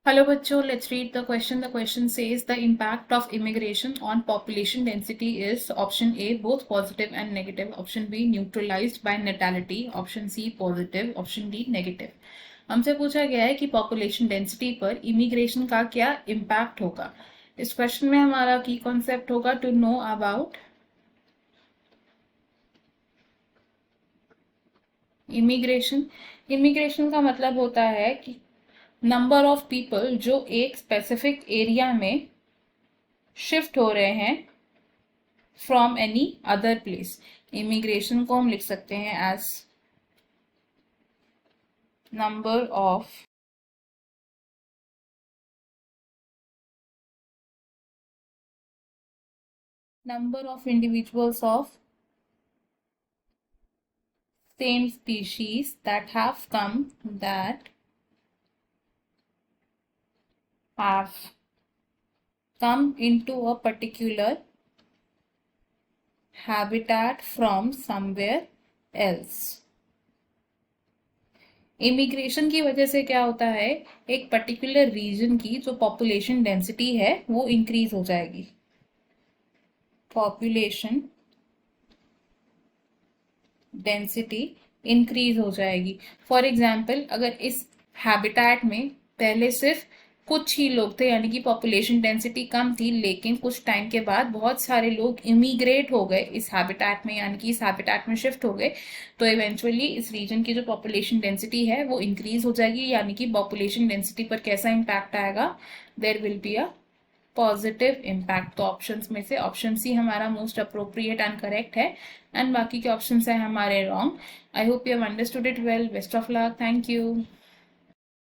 Hello bachcho, let's read the question. The question says the impact of immigration on population density is option A both positive and negative, option B neutralized by natality, option C positive, option D negative. हमसे पूछा गया है कि population density पर immigration का क्या impact होगा। इस क्वेश्चन में हमारा की कॉन्सेप्ट होगा to know about immigration. Immigration का मतलब होता है कि नंबर ऑफ पीपल जो एक स्पेसिफिक एरिया में शिफ्ट हो रहे हैं from any other place. Immigration को हम लिख सकते हैं as number of individuals of same species that have come into a particular habitat from somewhere else। Immigration की वजह से क्या होता है, एक पर्टिकुलर रीजन की जो पॉपुलेशन डेंसिटी है वो इंक्रीज हो जाएगी। पॉपुलेशन डेंसिटी इंक्रीज हो जाएगी। फॉर एग्जाम्पल, अगर इस हैबिटेट में पहले सिर्फ कुछ ही लोग थे, यानी कि पॉपुलेशन डेंसिटी कम थी, लेकिन कुछ टाइम के बाद बहुत सारे लोग इमिग्रेट हो गए इस हैबिटेट में, यानी कि इस हैबिटेट में शिफ्ट हो गए, तो इवेंचुअली इस रीजन की जो पॉपुलेशन डेंसिटी है वो इंक्रीज हो जाएगी। यानी कि पॉपुलेशन डेंसिटी पर कैसा इम्पैक्ट आएगा, there will be a positive impact. तो ऑप्शंस में से ऑप्शन सी हमारा मोस्ट अप्रोप्रिएट एंड करेक्ट है, एंड बाकी के ऑप्शंस हैं हमारे wrong. I hope you have understood it well. Best of luck. Thank you.